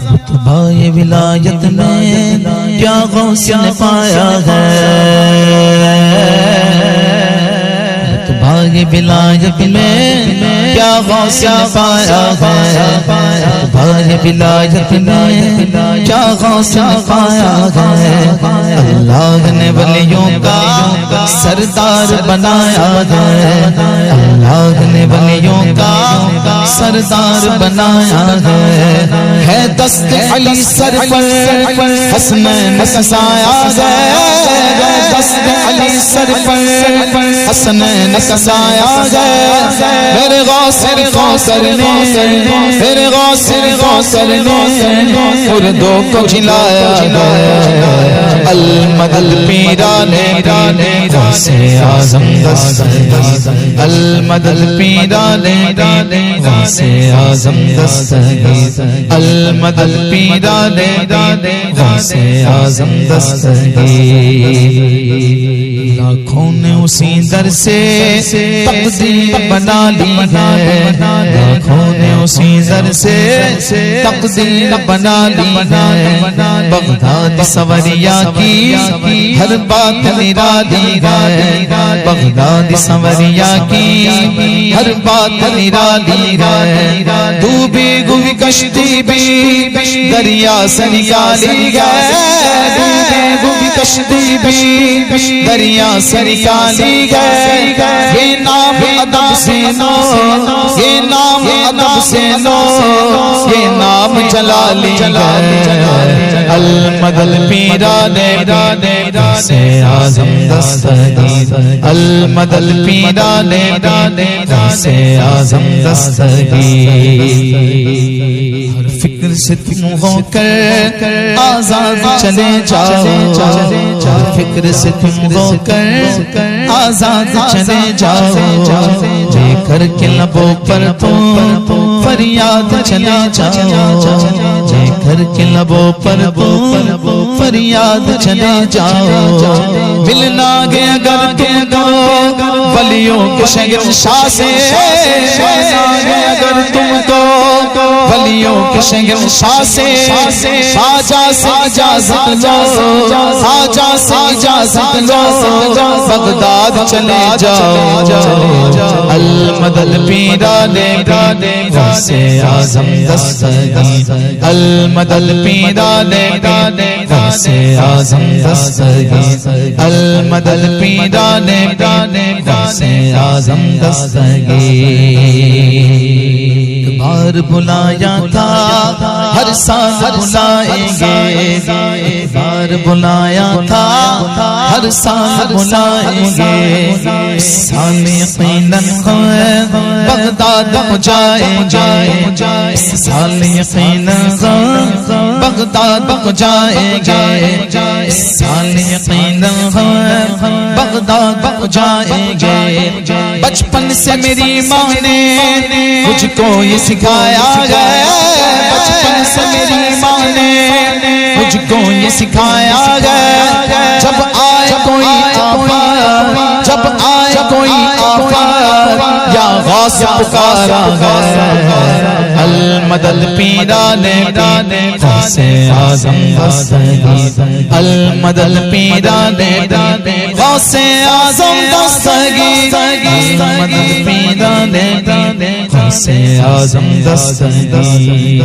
رتبہ ولایت میں کیا غوث نے پایا ہے، رتبہ ولایت میں کیا غوث نے پایا ہے، رتبہ ولایت میں کیا غوث نے پایا ہے۔ اللہ نے ولیوں کا سردار بنایا ہے، اللہ نے ولیوں کا سردار بنایا ہے دست علی سر پر حسنین سایہ ہے، دست علی سر پر حسنین سایہ ہے۔ میرے غوث غوثر نے میرے غوث غوثر نے مردوں کو جلایا ہے، المدد پیرانے غوث اعظم دستگیر، المدد پیرانے غوث اعظم دستگیر، المدد پیرانے غوث اعظم دستگیر۔ لاکھوں نے اسی در سے تقدیر بنا لی ہے، لاکھوں نے اسی در سے تقدیر بنا لی ہے۔ بغداد سوریا کی ہر بات نرالی ہے، بغداد سوریا کی ہر بات نرالی ہے۔ ڈوبی ہوئی کشتی بھی دریا سے نکالی گئے، ڈوبی ہوئی کشتی بھی دریا سے نکالی گئے۔ یہ نام ادب سے نو، یہ نام ادب سے نو، یہ نام جلالی ہے۔ المدد پیرانے غوث اعظم دستگیر، المدد پیرانے غوث اعظم دستگیر۔ ہر فکر سے تم ہو کر آزاد چلے جاؤ، ہر فکر سے تم ہو کر آزاد چلے جاؤ۔ لے کر کے لبوں پر تم فریاد چلے جاؤ، لے کر کے لبوں پر فریاد چلے جاؤ۔ ملنا گے اگر تم کو ولیوں کے شہنشاہ سے، ملنا گے اگر تم کو ولیوں کے شہنشاہ سے، خواجہ سے اجازت لو، خواجہ سے اجازت لو، بغداد چلے جاؤ۔ المدد پیرانے غوث اعظم دستگیر، المدد پیرانے غوث اعظم دستگیر، المدد پیرانے غوث اعظم دستگیر۔ بار بلایا تھا ہر سال بلائیں گے، بار بلایا تھا ہر سال بلائیں گے۔ اس سال یقیناً بغداد جائیں گے، اس سال یقیناً بغداد جائیں گے، اس سال یقیناً بغداد جائیں گے۔ بچپن سے میری ماں نے مجھ کو یہ سکھایا ہے، بچپن سے میری ماں نے مجھ کو یہ سکھایا ہے۔ جب آئے کوئی آفات، جب آئے کوئی آفات، یا غوث پکارا ہے۔ المدد پیرانے غوث اعظم دستگیر، المدد پیرانے غوث اعظم دستگیر، المدد پیرانے غوث اعظم دستگیر۔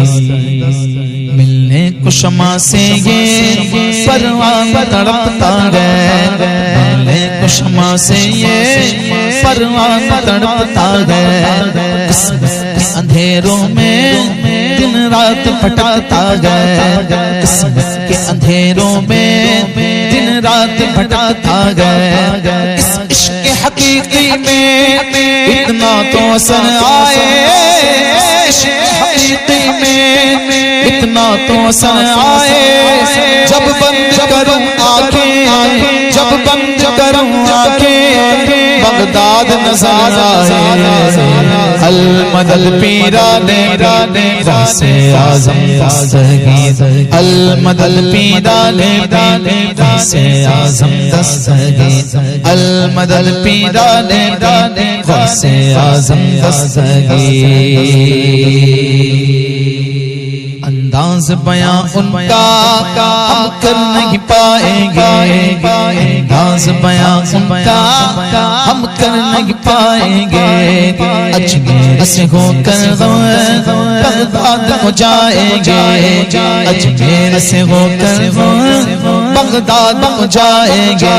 ملنے کو شمع سے یہ پروان تڑپتا ہے، ملنے کو شمع سے یہ پروان تڑپتا ہے۔ قسمت کے اندھیروں میں دن رات بھٹکتا ہے، قسمت کے اندھیروں میں دن رات بھٹکتا ہے۔ اس عشق حقیقی میں اتنا تو اثر آئے، عشق حقیقی میں اتنا تو اثر آئے۔ جب بند کروں آنکھیں، جب بند کروں آنکھیں، بغداد نظر آئے۔ المدد پیرانے غوث اعظم دستگیر، المدد پیرانے غوث اعظم دستگیر، المدد پیرانے غوث اعظم دستگیر۔ انداز بیاں ان کا ہم کر نہیں پائیں گے انداز بیاں ان کا ہم کر نہیں پائیں گے اجمیر سے ہو کر بغداد ہو جائیں گے اجمیر سے ہو کر بغداد ہو جائیں گے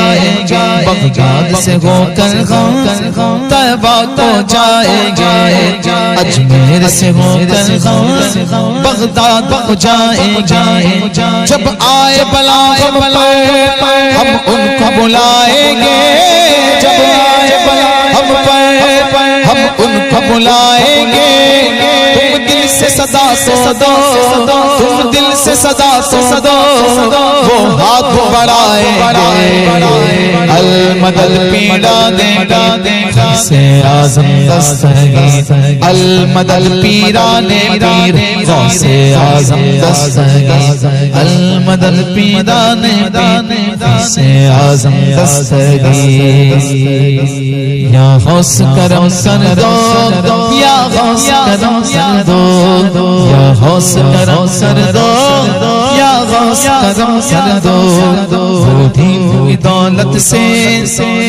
بغداد سے ہو کر طیبہ ہو جائیں گے اجمیر سے ہو کر بغداد ہو جائیں گے جب آئے بلا ہم ان کو بلائیں گے جب آئے بلا ہم ان کو بلائیں گے تم دل سے صدا دو تم دل سے صدا دو وہ ہاتھ بڑھائیں گے المدد پیڑا دے سے اعظم دستگیر المدد پیرانے پیر سے اعظم دستگیر المدد پیرانے پیر سے اعظم دستگیر یا غوث کرم کر دو یا غوث کرم کر دو یا غوث کرم کر دو یا غوث کرم کر دو وہ دین کی دولت سے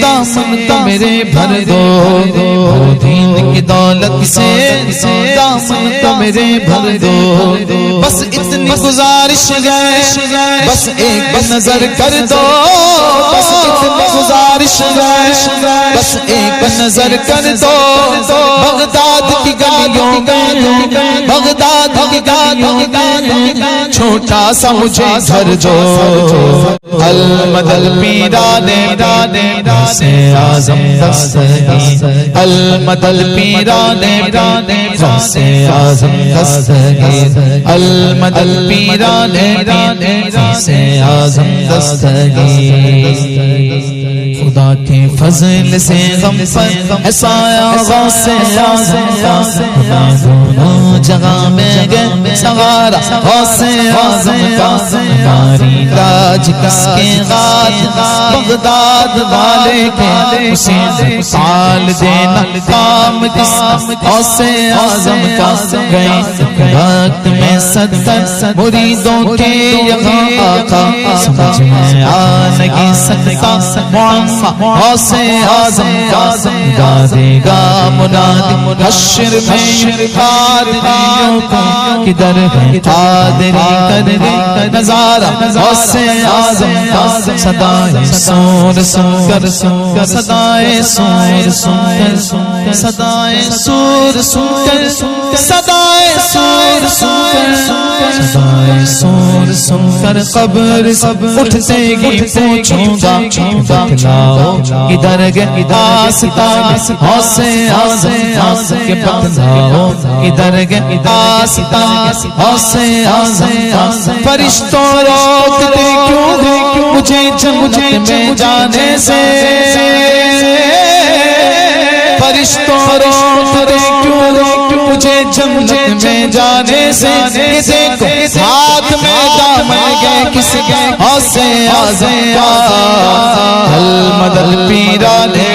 دامن تو میرے بھر دو وہ دین کی دولت سے دامن تو میرے بھر دو بس اتنی گزارش ہے بس ایک نظر کر دو بس اتنی گزارش ہے بس ایک نظر کر دو بغداد کی گلیوں بغداد کی گلیوں چھوٹا سا مجھے گھر دو المدد پیرانے سے اعظم دستگیر المدد پیرانے سے اعظم دستگیر المدد پیرانے سے اعظم دستگیر خدا کے فضل سے غم پر سایہ غوث اعظم کا دونوں جگہ میں گئے سوارا غوث اعظم کا ہماری تاج کس کے غاز بغداد والے کے حسین سال دینا کام کس غوث اعظم کا گئے وقت میں 70 مریدوں کے یہاں آقا سمجھ میں آ نہیں سکتا غوث اعظم کا دے گا منادی حشر میں قادریوں کا کدھر ہے قادری کر دے نظارہ غوث اعظم کا صدائے سور سن کر صدائے سور سن کر صدائے سور سن کر صدائے سور سن کر صدائے سور سن کر قبر سب اٹھتے گی پوچھوں گا بتلاؤ کدھر گئے آستان غوث اعظم کے بتلاؤ کدھر گئے آستان غوث اعظم فرشتوں روکتے کیوں مجھے جنت میں جانے سے فرشتوں روکتے کیوں مجھے جنت میں جانے سے دیکھو ہاتھ میں دامن گئے کس گئے غوث اعظم کا المدد پیرانے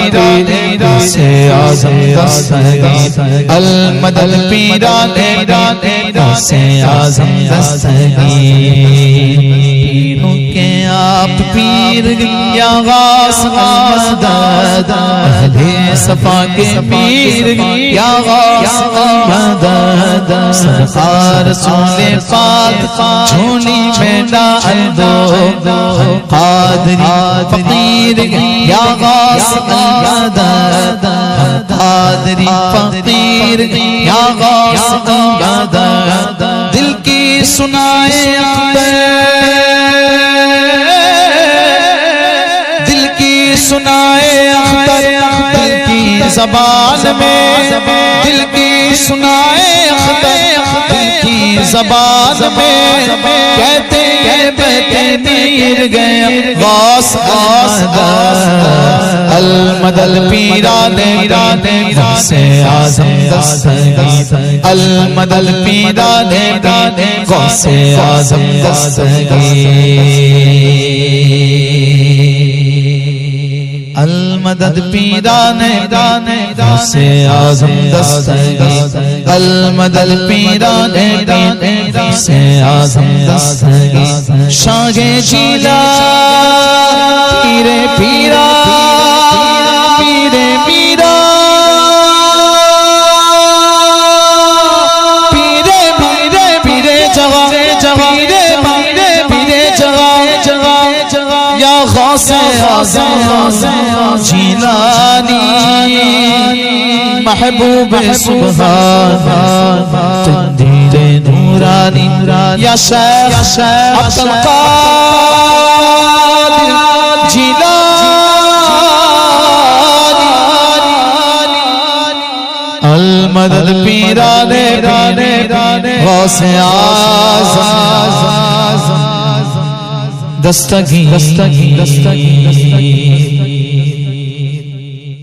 سے اعظم دستگیر المدد پیرانے سے اعظم دستگیر کے آپ پیر یا غوث مدد اہل صفا کے پیر یا غوث مدد صدقہ رسول پاک جھولی میں ڈال دو قادری فقیر یا غوث مدد قادری فقیر یا غوث مدد دل کی سنائے دل کی سنائے دل کی زبان میں دل کی سنائے دل کی زبان میں کہتے ہیں بہتے پیر گئے غوث المدد پیرانے سے اعظم دستگیر المدد پیرانے غوث اعظم دستگیر المدد پیران غوث اعظم دستگیر المدد پیران غوث اعظم دستگیر شاہ جیلا پیر پیرا پیر پیرا غوث اعظم جیلانی محبوب سبحان تندیر نورانی یا شیخ عبدالقادر جیلانی المدد پیران غوث اعظم دستگیر